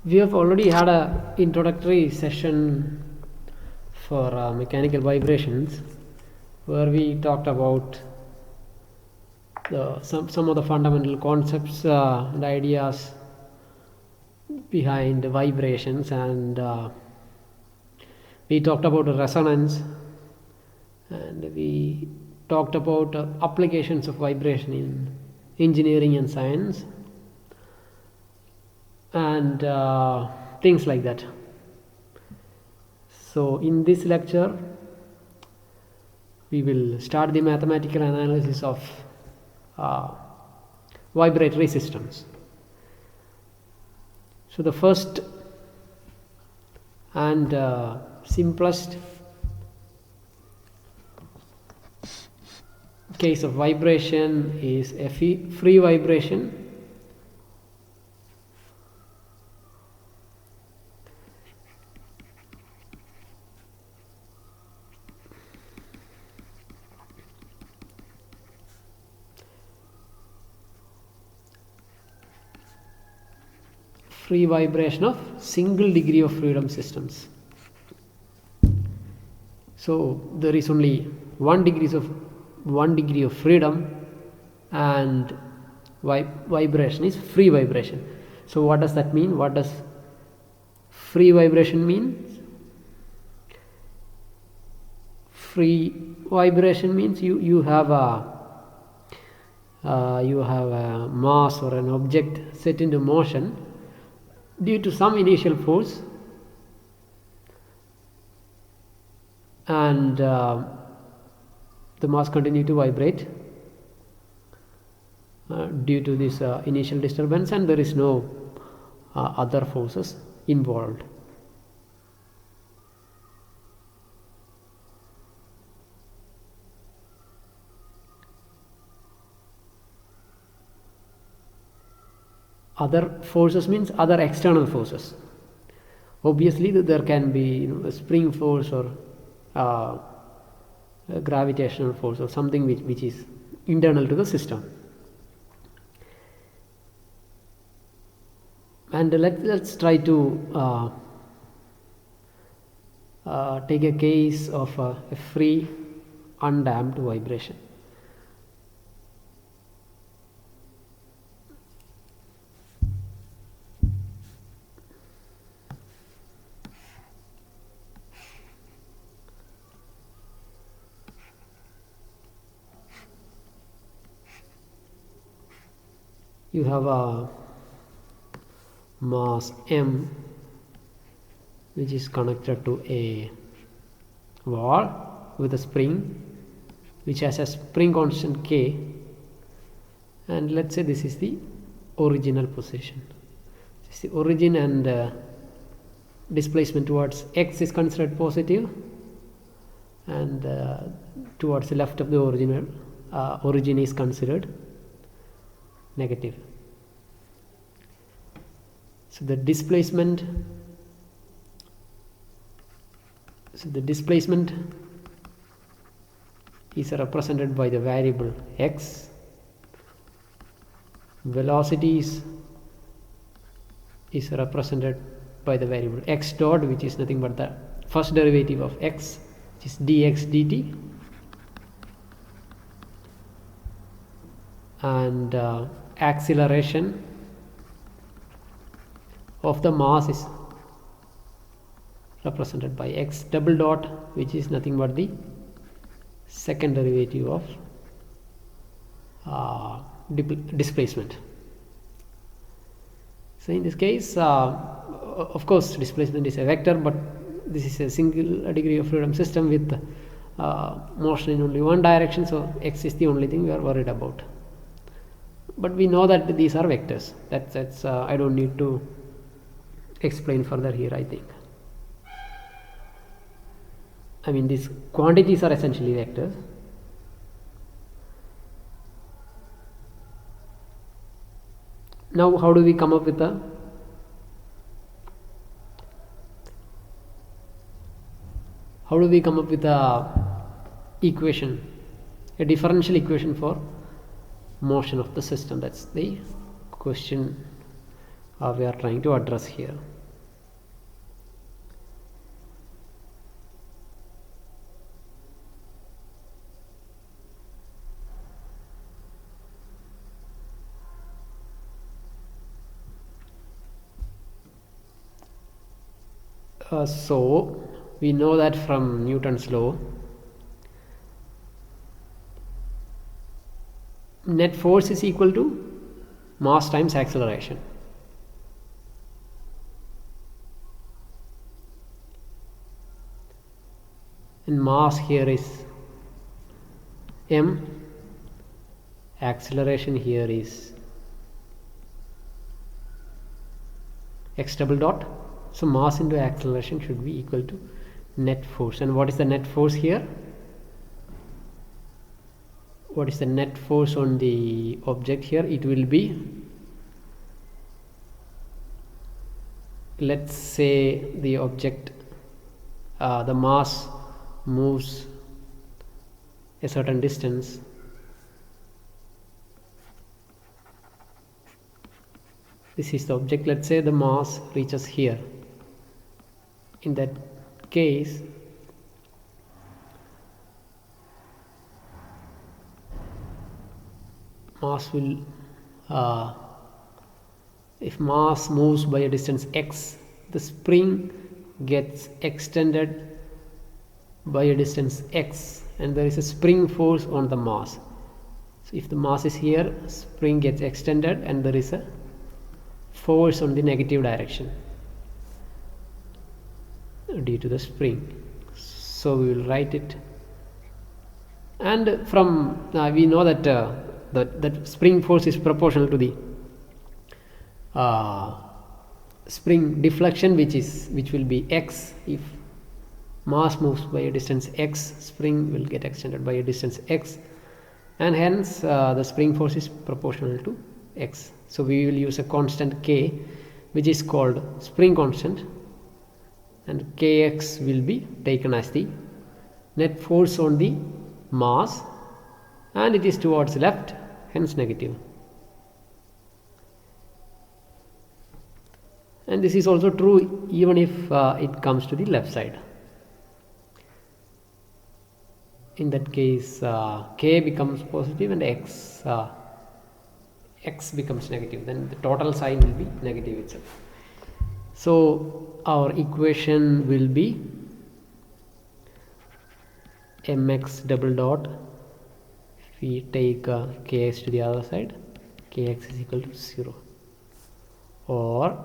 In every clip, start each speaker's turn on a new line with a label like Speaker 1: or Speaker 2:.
Speaker 1: We have already had a introductory session for mechanical vibrations where we talked about some of the fundamental concepts and ideas behind vibrations, and we talked about resonance, and we talked about applications of vibration in engineering and science, and things like that. So in this lecture we will start the mathematical analysis of vibratory systems. So the first and simplest case of vibration is a free vibration. Free vibration of single degree of freedom systems. So there is only one degree of freedom, and vibration is free vibration. So what does that mean? What does free vibration mean? Free vibration means you have a mass or an object set into motion due to some initial force, and the mass continue to vibrate due to this initial disturbance, and there is no other forces involved. Other forces means other external forces. Obviously there can be a spring force or a gravitational force or something which is internal to the system. And let's try to take a case of a free undamped vibration. You have a mass m which is connected to a wall with a spring which has a spring constant k, and let's say this is the original position. This is the origin, and displacement towards x is considered positive, and towards the left of the origin is considered negative. So the displacement is represented by the variable x. Velocity is represented by the variable x dot, which is nothing but the first derivative of x, which is dx dt, and acceleration of the mass is represented by x double dot, which is nothing but the second derivative of displacement. So in this case, of course displacement is a vector, but this is a single degree of freedom system with motion in only one direction, so x is the only thing we are worried about. But we know that these are vectors. That's I don't need to explain further here, I think. I mean, these quantities are essentially vectors. Now how do we come up with a equation, a differential equation for motion of the system? That's the question we are trying to address here. So we know that from Newton's law, net force is equal to mass times acceleration. And mass here is m, acceleration here is x double dot. So mass into acceleration should be equal to net force. And what is the net force here? What is the net force on the object here? It will be, let's say the object, the mass moves a certain distance. This is the object. Let's say the mass reaches here. In that case, mass will, if mass moves by a distance x, the spring gets extended by a distance x, and there is a spring force on the mass. So if the mass is here, spring gets extended and there is a force on the negative direction due to the spring. So we will write it, and from we know that that spring force is proportional to the spring deflection, which will be x. If mass moves by a distance x, spring will get extended by a distance x, and hence the spring force is proportional to x. So we will use a constant k, which is called spring constant, and kx will be taken as the net force on the mass, and it is towards left, hence negative. And this is also true even if it comes to the left side. In that case, k becomes positive and x becomes negative, then the total sign will be negative itself. So our equation will be mx double dot, if we take kx to the other side, kx is equal to 0, or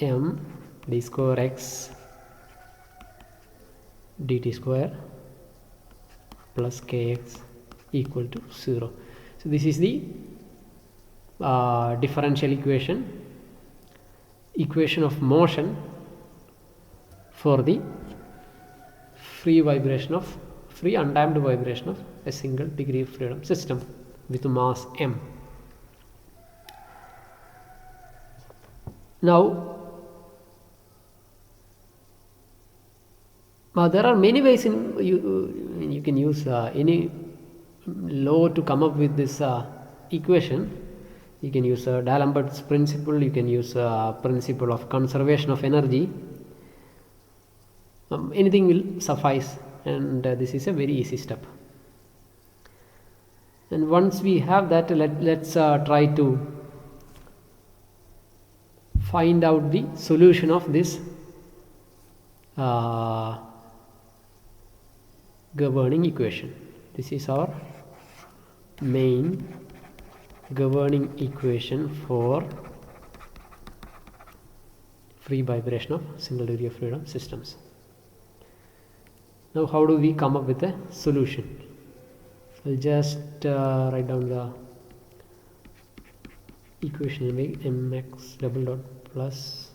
Speaker 1: m d square x dt square plus kx equal to 0. So this is the differential equation of motion for the free undamped vibration of a single degree of freedom system with mass m. Now there are many ways you can use any law to come up with this equation. You can use D'Alembert's principle, you can use principle of conservation of energy. Anything will suffice, and this is a very easy step. And once we have that, let's try to find out the solution of this governing equation. This is our main governing equation for free vibration of single degree of freedom systems. Now how do we come up with a solution? I'll just write down the equation mx double dot plus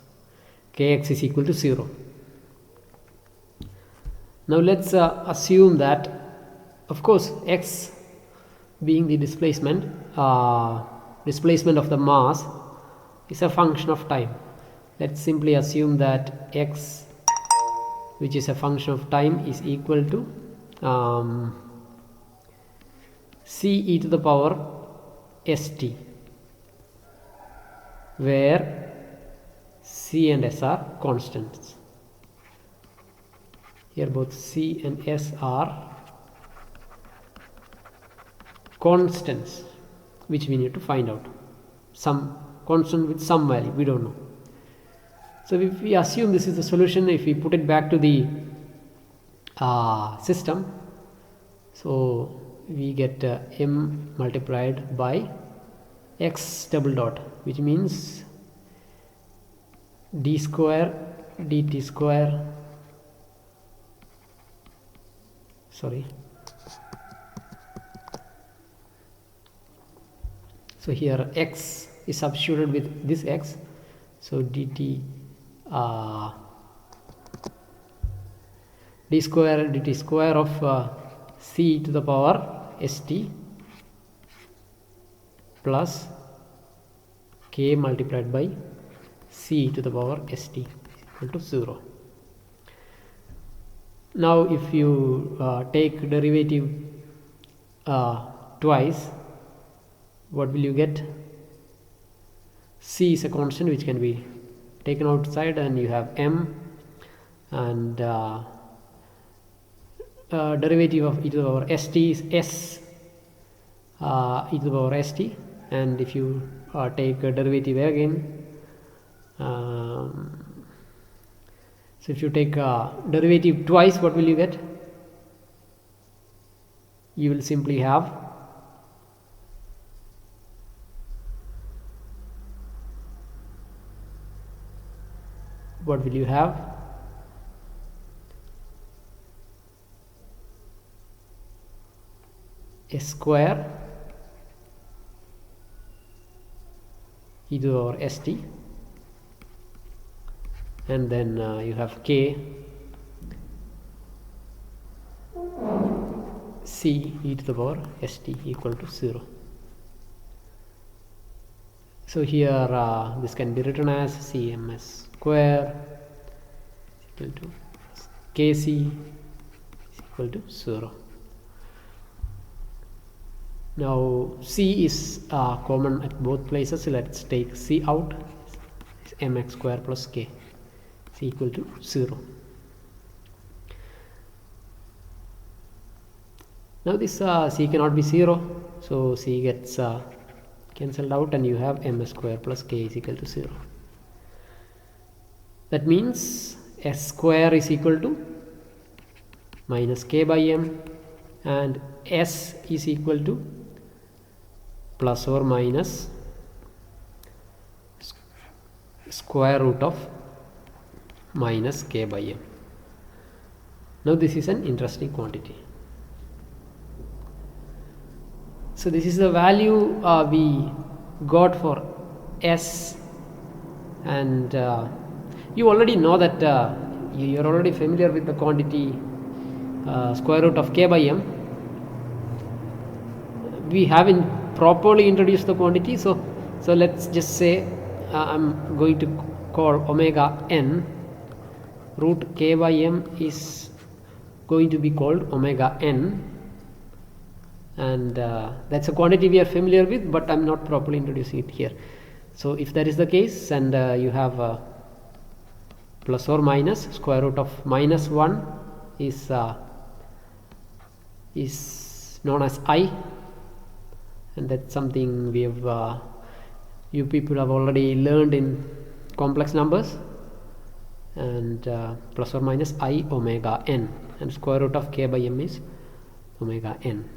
Speaker 1: kx is equal to 0. Now let's assume that, of course, x being the displacement of the mass is a function of time. Let's simply assume that x, which is a function of time, is equal to c e to the power st, where C and S are constants. Here both C and S are constants which we need to find out. Some constant with some value, we don't know. So if we assume this is the solution, if we put it back to the system, so we get m multiplied by x double dot, which means d square dt square, sorry, so here x is substituted with this x, so dt d square dt square of c to the power st plus k multiplied by c to the power st equal to 0. Now if you take derivative twice, what will you get? C is a constant which can be taken outside, and you have m, and derivative of e to the power st is s e to the power st, and if you take a derivative again, so if you take derivative twice, what will you get? You will simply have what will you have? A square e to the power st, and then you have k c e to the power st equal to 0. So here this can be written as cms square is equal to kc is equal to 0. Now c is common at both places, so let's take c out. It's mx square plus k is equal to 0. Now this c cannot be 0, so c gets cancelled out, and you have ms square plus k is equal to 0. That means s square is equal to minus k by m, and s is equal to plus or minus square root of minus k by m. Now this is an interesting quantity. So this is the value we got for s, and you already know that you are already familiar with the quantity square root of k by m. We haven't properly introduced the quantity, so let's just say I'm going to call omega n root k by m is going to be called omega n, and that's a quantity we are familiar with, but I'm not properly introducing it here. So if that is the case, and you have plus or minus square root of minus 1 is known as I, and that's something we have you people have already learned in complex numbers, and plus or minus I omega n, and square root of k by m is omega n.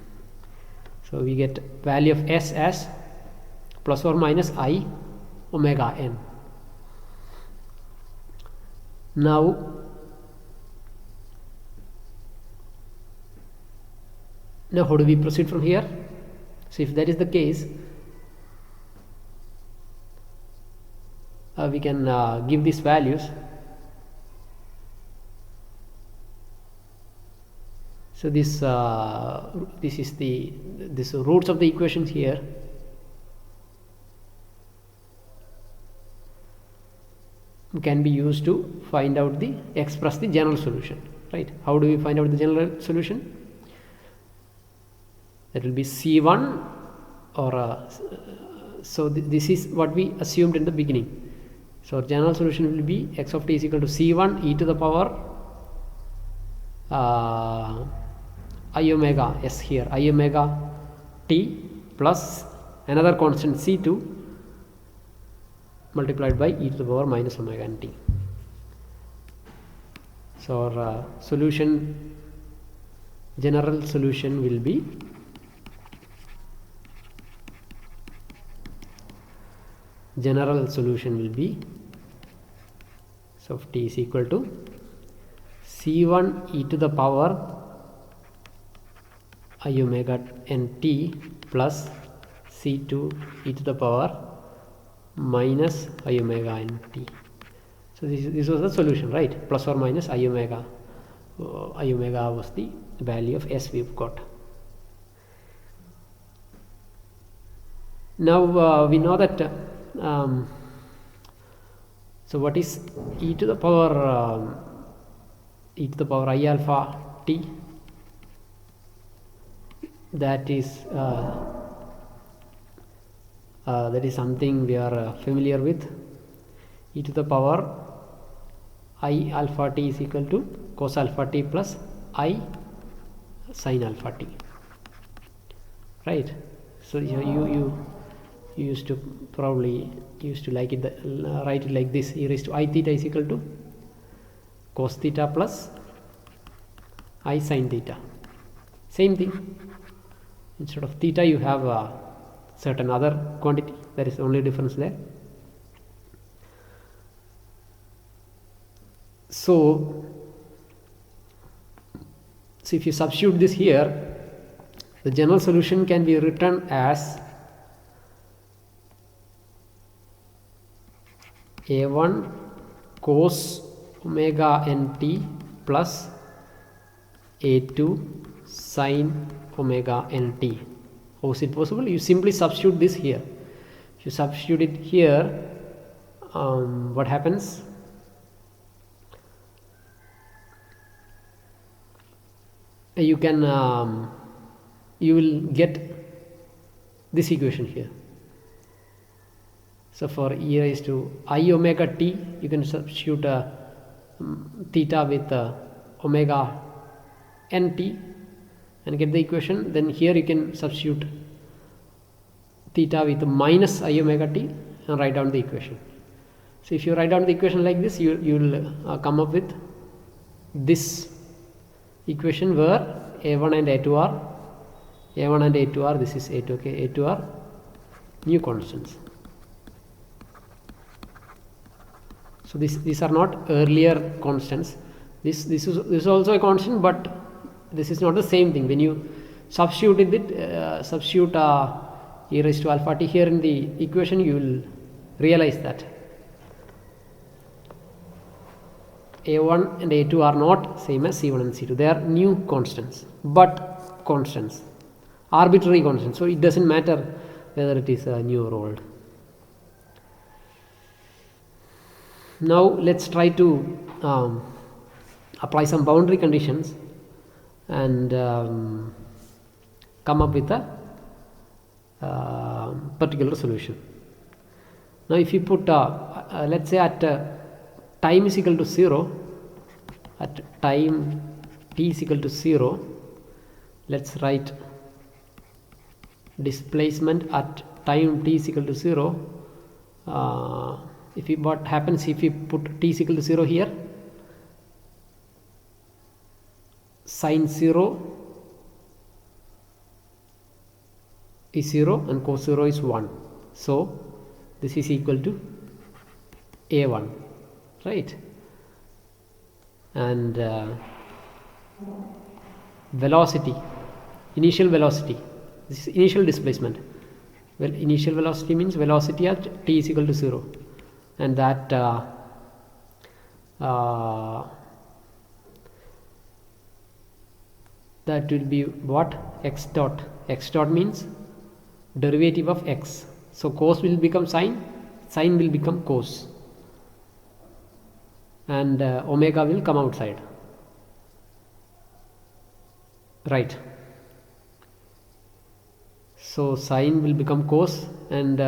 Speaker 1: So we get value of s as plus or minus I omega n. Now how do we proceed from here? So if that is the case, we can give these values. So this is this roots of the equations here. Can be used to find out express the general solution, right? How do we find out the general solution? That will be C1, or so this is what we assumed in the beginning. So general solution will be x of t is equal to c1 e to the power I omega s here, I omega t plus another constant c2 multiplied by e to the power minus omega n t. So our solution, general solution will be so of t is equal to c1 e to the power I omega n t plus c2 e to the power minus I omega n t. So this was the solution, right? Plus or minus I omega. I omega was the value of s we've got. Now we know that so what is e to the power I alpha t? That is something we are familiar with. E to the power I alpha t is equal to cos alpha t plus I sin alpha t, right? So you used to probably like it write it like this: e raised to I theta is equal to cos theta plus I sin theta. Same thing, instead of theta you have a certain other quantity. There is only difference there. So if you substitute this here, the general solution can be written as a1 cos omega nt plus a2 sin omega nt. How is it possible? You simply substitute this here. If you substitute it here, what happens? You can you will get this equation here. So for e raised to I omega t, you can substitute theta with omega nt and get the equation. Then here you can substitute theta with minus I omega t and write down the equation. So if you write down the equation like this, you will come up with this equation where a1 and a2 are this is a2, okay, a2 are new constants. So these are not earlier constants. This is also a constant, but this is not the same thing. When you substitute it, substitute e raised to alpha t here in the equation, you will realize that a1 and a2 are not same as c1 and c2. They are new constants, but constants, arbitrary constants. So it doesn't matter whether it is new or old. Now let's try to apply some boundary conditions and come up with a particular solution. Now if you put let's say at time is equal to 0, at time t is equal to 0, let's write displacement at time t is equal to 0. What happens if you put t is equal to 0 here? Sin 0 is 0 and cos 0 is 1. So this is equal to a1, right? And velocity, initial velocity, this is initial displacement. Well, initial velocity means velocity at t is equal to 0, and that that will be what? X dot. X dot means derivative of x. So cos will become sine, sine will become cos, and omega will come outside, right? So sine will become cos and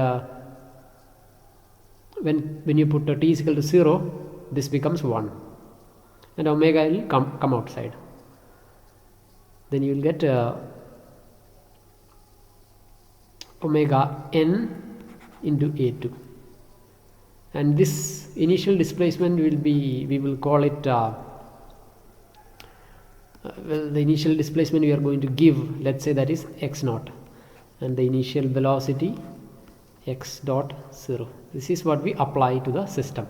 Speaker 1: when you put t is equal to 0, this becomes 1 and omega will come outside. Then you will get omega n into a2, and this initial displacement will be, we will call it well, the initial displacement we are going to give, let's say that is x naught, and the initial velocity x dot 0. This is what we apply to the system,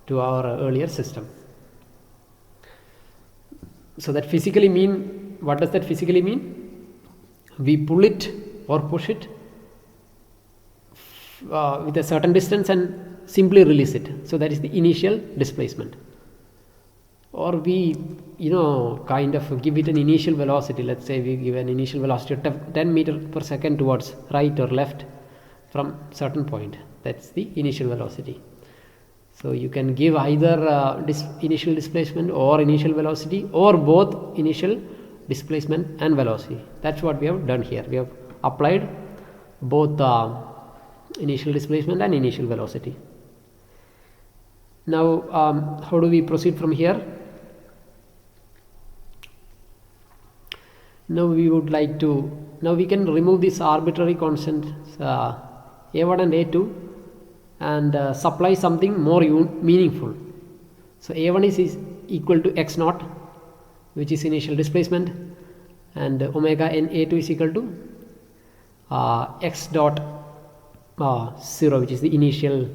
Speaker 1: to our earlier system. So that physically mean, what does that physically mean? We pull it or push it with a certain distance and simply release it. So that is the initial displacement. Or we kind of give it an initial velocity. Let's say we give an initial velocity of 10 meters per second towards right or left from certain point. That's the initial velocity. So you can give either initial displacement or initial velocity, or both initial displacement and velocity. That's what we have done here. We have applied both initial displacement and initial velocity. Now how do we proceed from here? Now we would like to, now we can remove this arbitrary constant a1 and a2 and supply something more meaningful. So a1 is equal to x naught, which is initial displacement, and omega n a2 is equal to x dot 0, which is the initial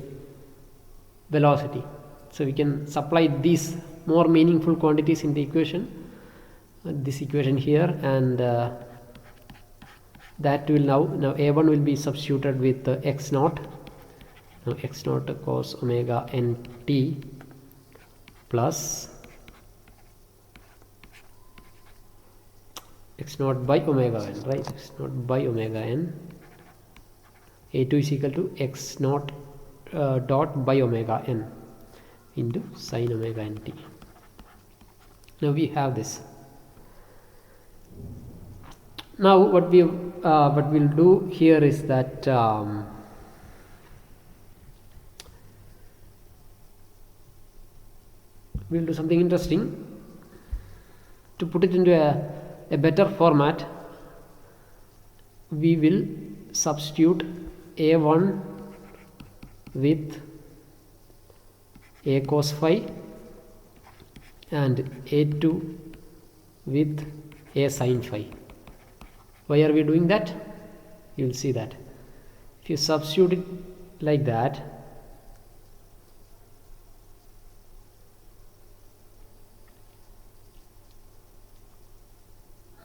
Speaker 1: velocity. So we can supply these more meaningful quantities in the equation, this equation here, and that will now a1 will be substituted with x naught. Now x naught cos omega n t plus x naught by omega n, right? X naught by omega n. a2 is equal to x naught dot by omega n into sine omega n t. Now we have this. Now what we'll do here is that we'll do something interesting to put it into a better format. We will substitute a1 with a cos phi and a2 with a sin phi. Why are we doing that? You will see that if you substitute it like that,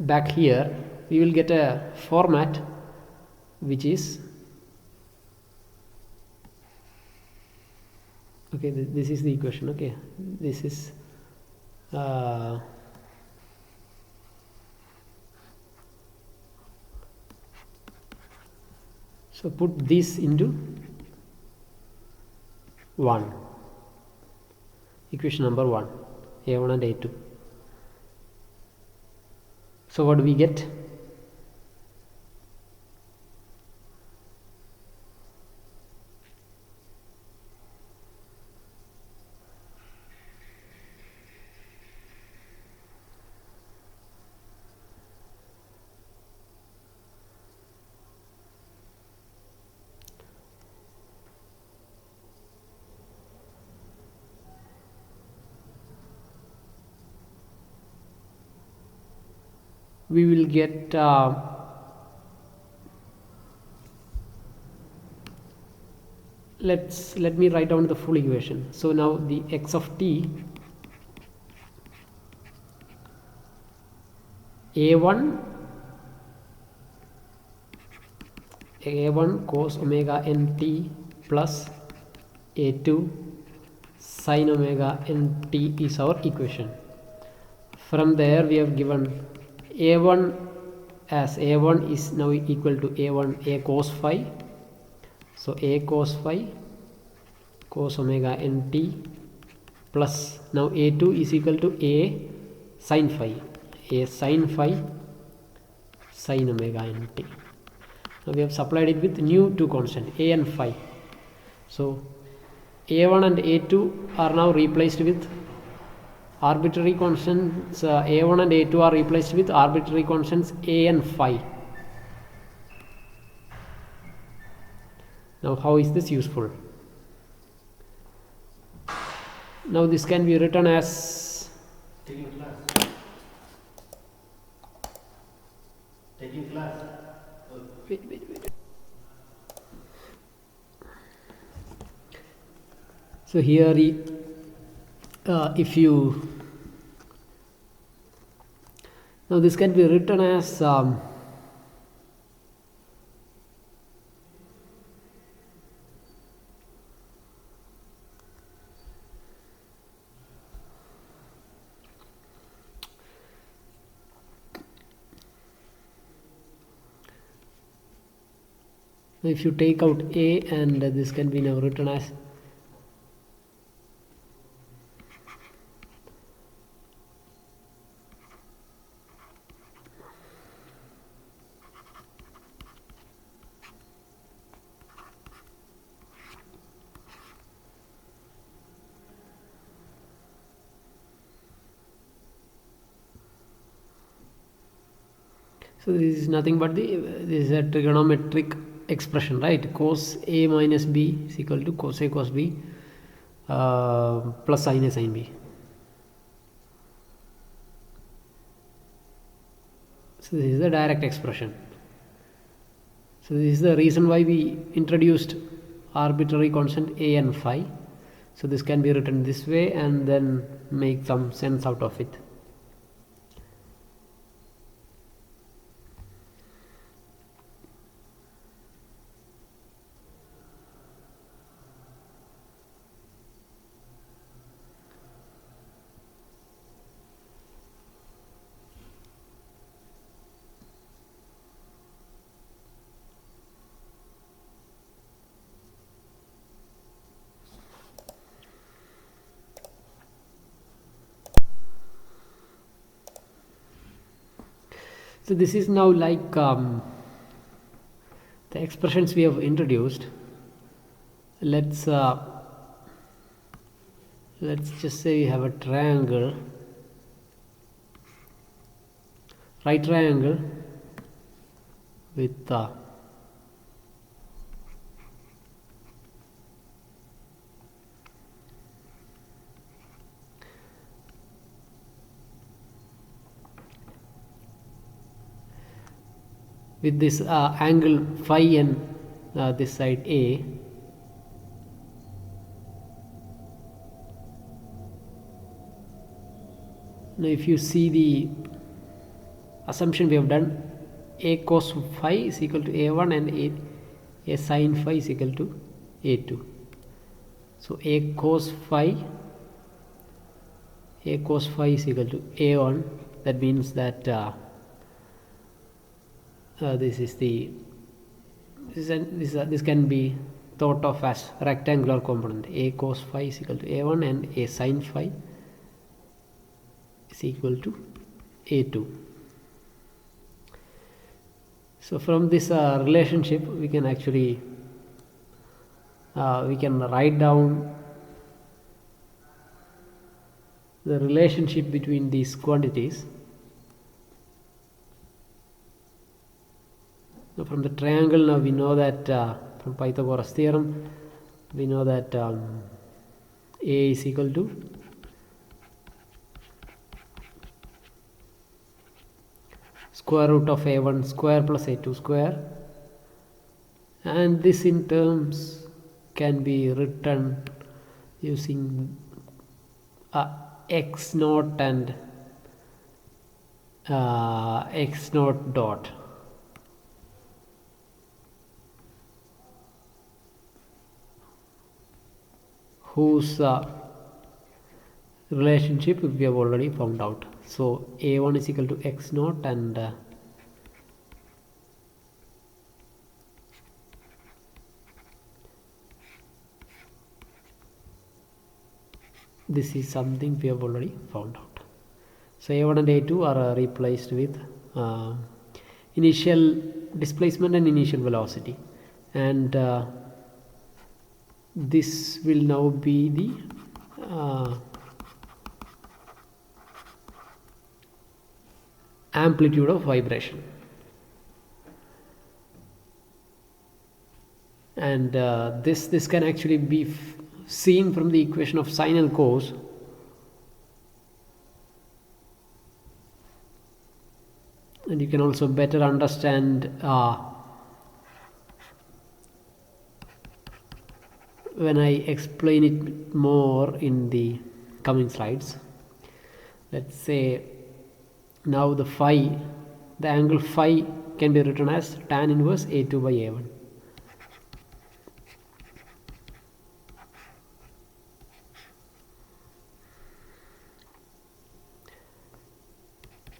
Speaker 1: back here we will get a format which is, okay, this is the equation. Okay, this is so put this into 1, equation number 1, a1 and a2. So what do we get? We will get let me write down the full equation. So now the x of t, a1 cos omega n t plus a2 sin omega n t is our equation. From there we have given a1 as a1 is now equal to a1 a cos phi, so a cos phi cos omega n t plus now a2 is equal to a sin phi, a sin phi sin omega n t. Now we have supplied it with new two constant a and phi. So a1 and a2 are now replaced with arbitrary constants. A1 and a2 are replaced with arbitrary constants a and phi. Now how is this useful? Now this can be written as
Speaker 2: taking class.
Speaker 1: wait. So here if you now this can be written as if you take out a, and this can be now written as so this is nothing but this is a trigonometric expression, right? Cos a minus b is equal to cos a cos b plus sin a sin b. So this is the direct expression. So this is the reason why we introduced arbitrary constant a and phi. So this can be written this way and then make some sense out of it. So this is now like the expressions we have introduced. Let's just say we have a triangle, right triangle with with this angle phi and this side a. Now if you see the assumption we have done, a cos phi is equal to a1 and a sin phi is equal to a2. So a cos phi is equal to a1. That means that this can be thought of as rectangular component. A cos phi is equal to a1 and a sin phi is equal to a2. So from this relationship we can actually we can write down the relationship between these quantities. So from the triangle, now we know that from Pythagoras theorem we know that a is equal to square root of a1 square plus a2 square, and this in terms can be written using x naught and x naught dot. Whose relationship we have already found out. So a1 is equal to x naught and this is something we have already found out. So a1 and a2 are replaced with initial displacement and initial velocity, and this will now be the amplitude of vibration, and this can actually be seen from the equation of sine and cos. And you can also better understand when I explain it more in the coming slides. Let's say now the angle phi can be written as tan inverse A2 by A1.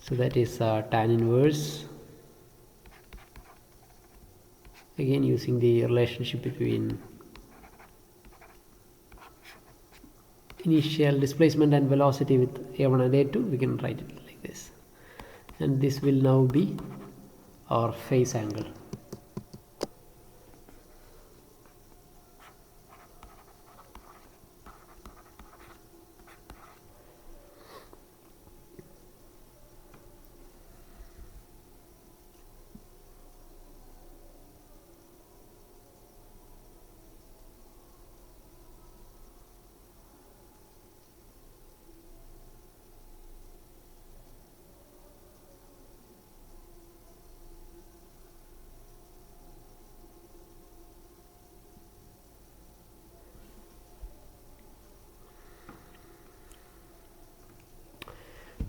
Speaker 1: So that is tan inverse, again using the relationship between initial displacement and velocity with A1 and A2, we can write it like this, and this will now be our phase angle.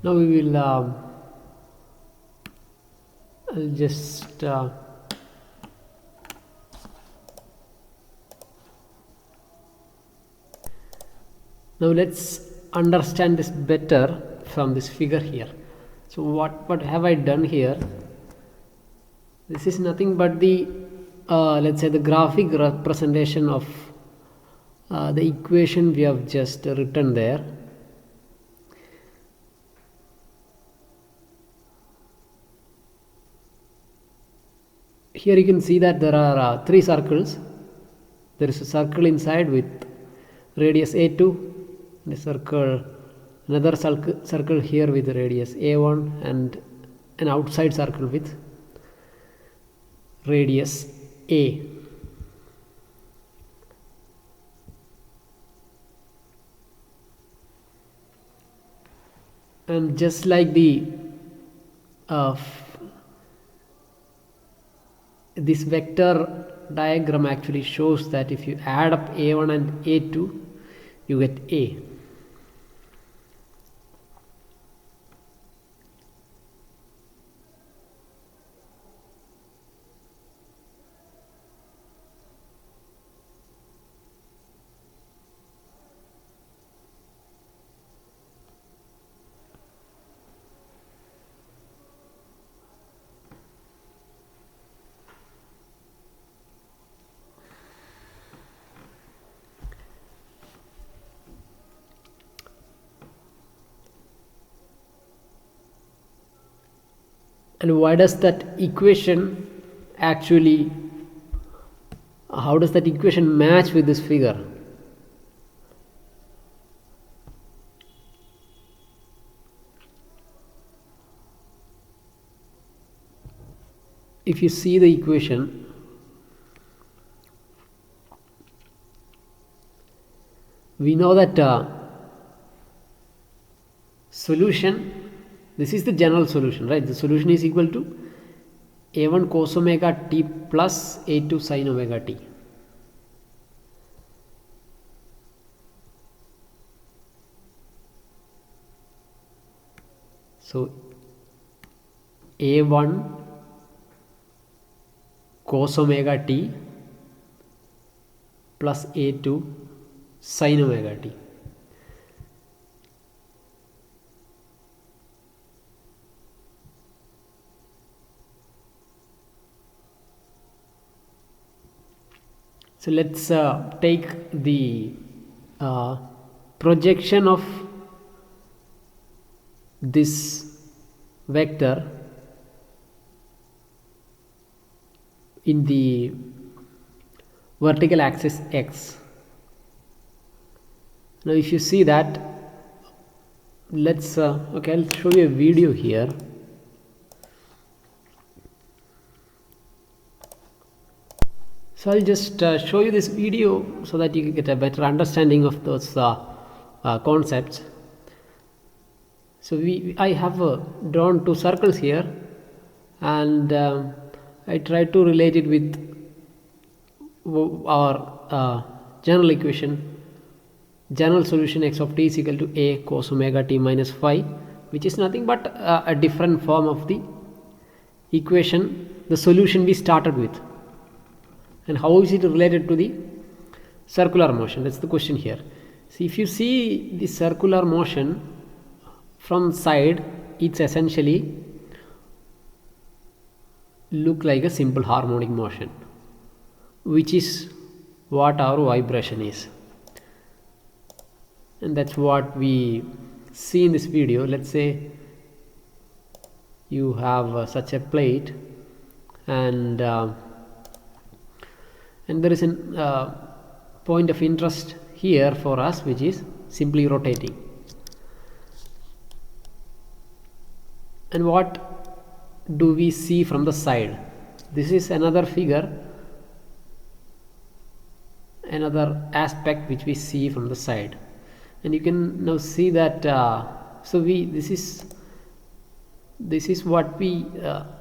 Speaker 1: Now we will I'll just now let's understand this better from this figure here. So what have I done here? This is nothing but the let's say the graphic representation of the equation we have just written there. Here you can see that there are three circles. There is a circle inside with radius A2, and another circle here with radius A1, and an outside circle with radius A. And just like this vector diagram actually shows that if you add up A1 and A2, you get A. And why does that equation actually, how does that equation match with this figure? If you see the equation, we know that solution, this is the general solution, right? The solution is equal to A1 cos omega t plus A2 sin omega t. So A1 cos omega t plus A2 sin omega t. So let's take the projection of this vector in the vertical axis x. Now if you see that, let's okay, I'll show you a video here. So I'll just show you this video so that you can get a better understanding of those concepts. So I have drawn two circles here, and I try to relate it with our general equation, general solution x of t is equal to a cos omega t minus phi, which is nothing but a different form of the equation, the solution we started with. And how is it related to the circular motion? That's the question here. See, if you see the circular motion from side, it's essentially look like a simple harmonic motion, which is what our vibration is. And that's what we see in this video. Let's say you have such a plate, and there is a point of interest here for us, which is simply rotating. And what do we see from the side? This is another figure, another aspect which we see from the side. And you can now see that this is what we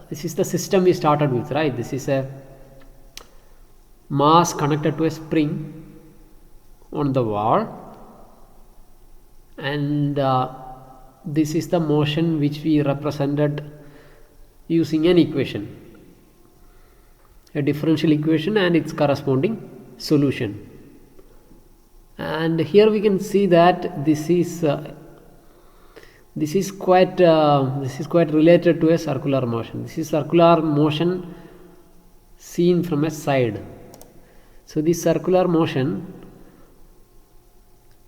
Speaker 1: this is the system we started with, right? This is a mass connected to a spring on the wall, and this is the motion which we represented using an equation, a differential equation and its corresponding solution. And here we can see that this is quite related to a circular motion. This is circular motion seen from a side. So this circular motion,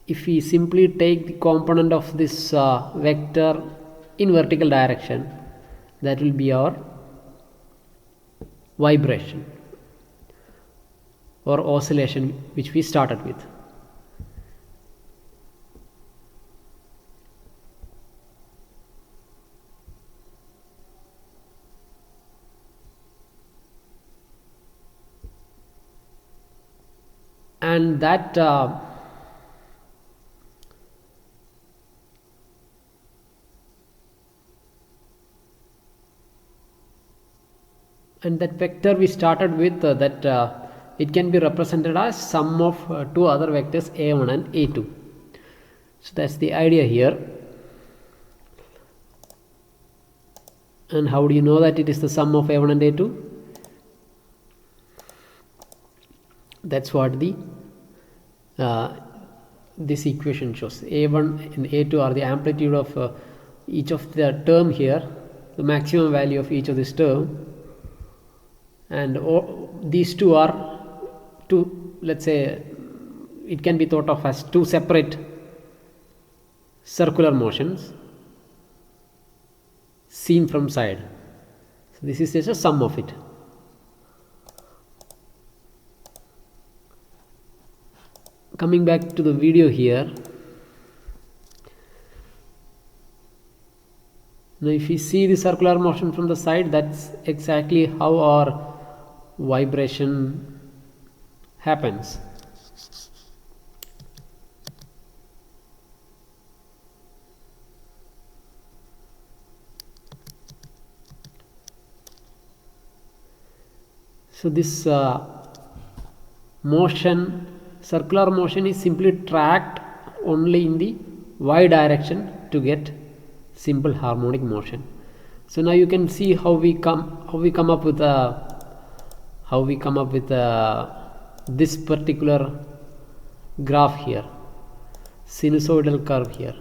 Speaker 1: if we simply take the component of this vector in vertical direction, that will be our vibration or oscillation which we started with. And that vector we started with, it can be represented as sum of two other vectors a1 and a2. So that's the idea here. And how do you know that it is the sum of a1 and a2? That's what the this equation shows. A1 and A2 are the amplitude of each of the term here, the maximum value of each of this term, and these two are two, let's say it can be thought of as two separate circular motions seen from side. So this is just a sum of it. Coming back to the video here, now if you see the circular motion from the side, that's exactly how our vibration happens. So this circular motion is simply tracked only in the y direction to get simple harmonic motion. So now you can see how we come up with this particular graph here, sinusoidal curve here.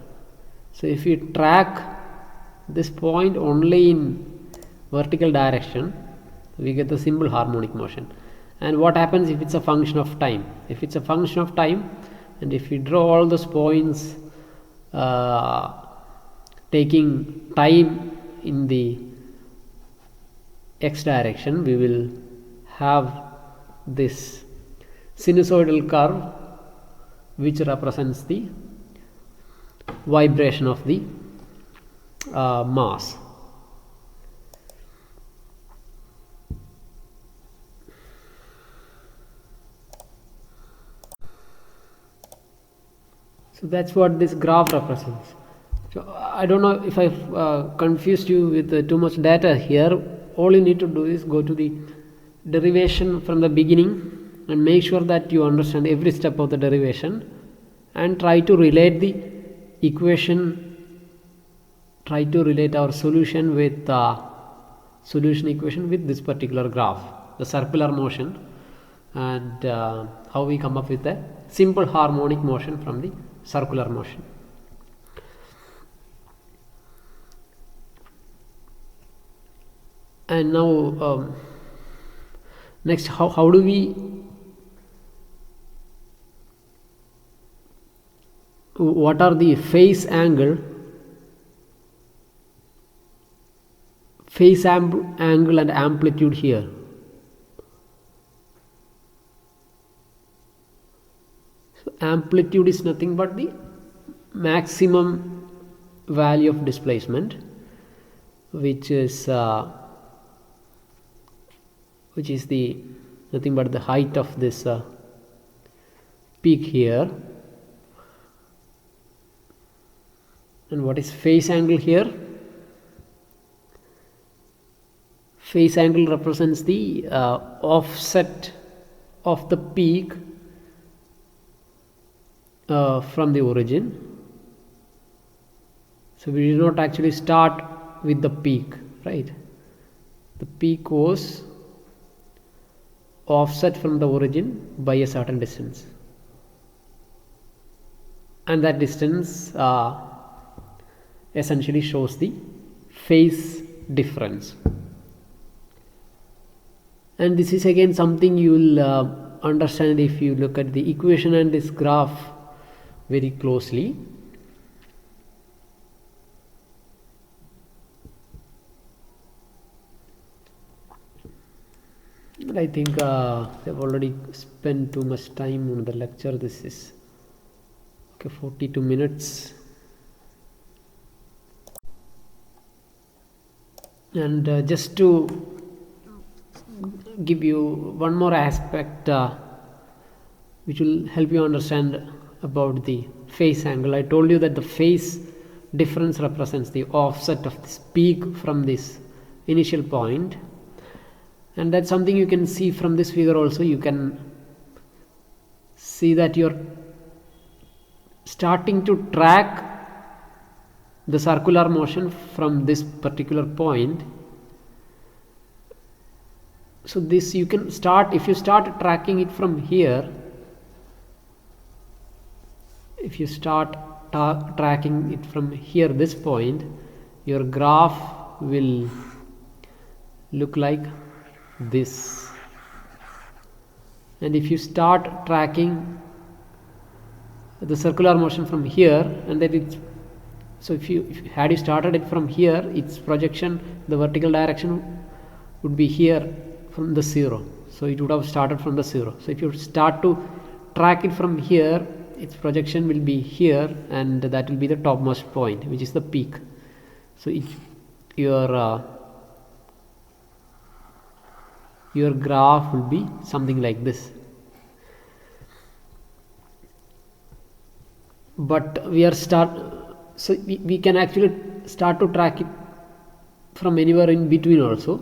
Speaker 1: So if we track this point only in vertical direction, we get the simple harmonic motion. And what happens if it's a function of time? If it's a function of time, and if we draw all those points taking time in the x direction, we will have this sinusoidal curve which represents the vibration of the mass. So that's what this graph represents. So I don't know if I've confused you with too much data here. All you need to do is go to the derivation from the beginning and make sure that you understand every step of the derivation and try to relate the equation, try to relate our solution with solution equation with this particular graph, the circular motion, and how we come up with a simple harmonic motion from the circular motion. And now next, how do we what are the phase angle and amplitude here? So amplitude is nothing but the maximum value of displacement, which is the nothing but the height of this peak here. And what is phase angle here? Phase angle represents the offset of the peak from the origin. So we did not actually start with the peak, right? The peak was offset from the origin by a certain distance, and that distance essentially shows the phase difference. And this is again something you will understand if you look at the equation and this graph very closely. But I think I've already spent too much time on the lecture. This is okay, 42 minutes. And just to give you one more aspect which will help you understand about the phase angle. I told you that the phase difference represents the offset of this peak from this initial point, and that's something you can see from this figure also. You can see that you're starting to track the circular motion from this particular point. So this you can start, if you start tracking it from here, if you start tracking it from here, this point, your graph will look like this. And if you start tracking the circular motion from here, and then it's, so if you had you started it from here, its projection, the vertical direction would be here from the zero. So it would have started from the zero. So if you start to track it from here, its projection will be here, and that will be the topmost point, which is the peak. So your graph will be something like this. But so we can actually start to track it from anywhere in between also,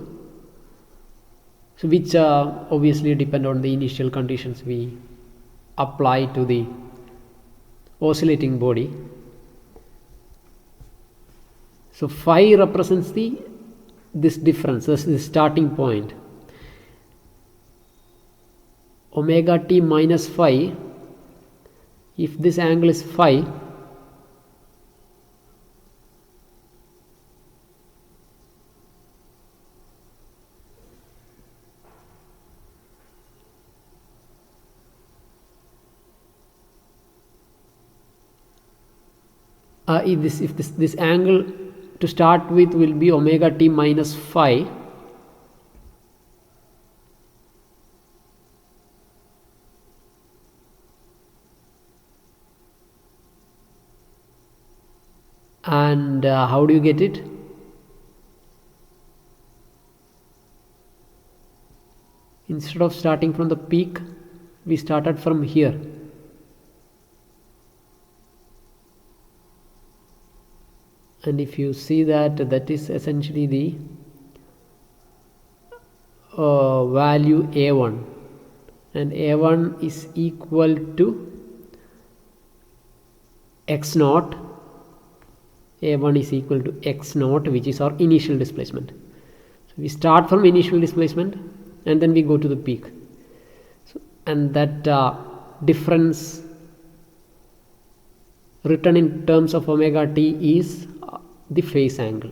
Speaker 1: so which obviously depend on the initial conditions we apply to the oscillating body. So phi represents this difference, this is the starting point. Omega t minus phi, if this angle is phi, if this angle to start with will be omega t minus phi, And how do you get it? Instead of starting from the peak, we started from here. And if you see that, that is essentially the value a1, and a1 is equal to x naught. A1 is equal to x naught, which is our initial displacement. So we start from initial displacement and then we go to the peak. So, and that difference written in terms of omega t is the phase angle.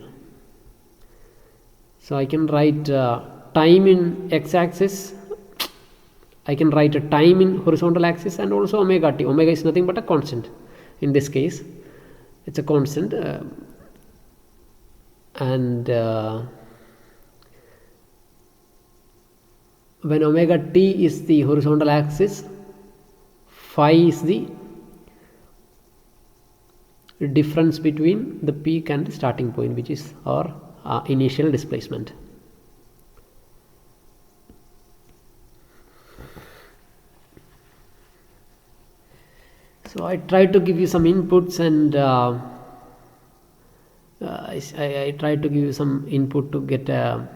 Speaker 1: So I can write time in x-axis, I can write a time in horizontal axis, and also omega t. Omega is nothing but a constant. In this case, it's a constant, and when omega t is the horizontal axis, phi is the difference between the peak and the starting point, which is our initial displacement. So I tried to give you some inputs, and I tried to give you some input to get a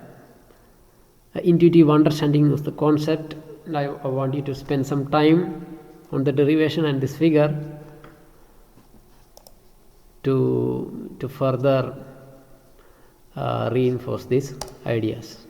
Speaker 1: intuitive understanding of the concept. I want you to spend some time on the derivation and this figure to further reinforce these ideas.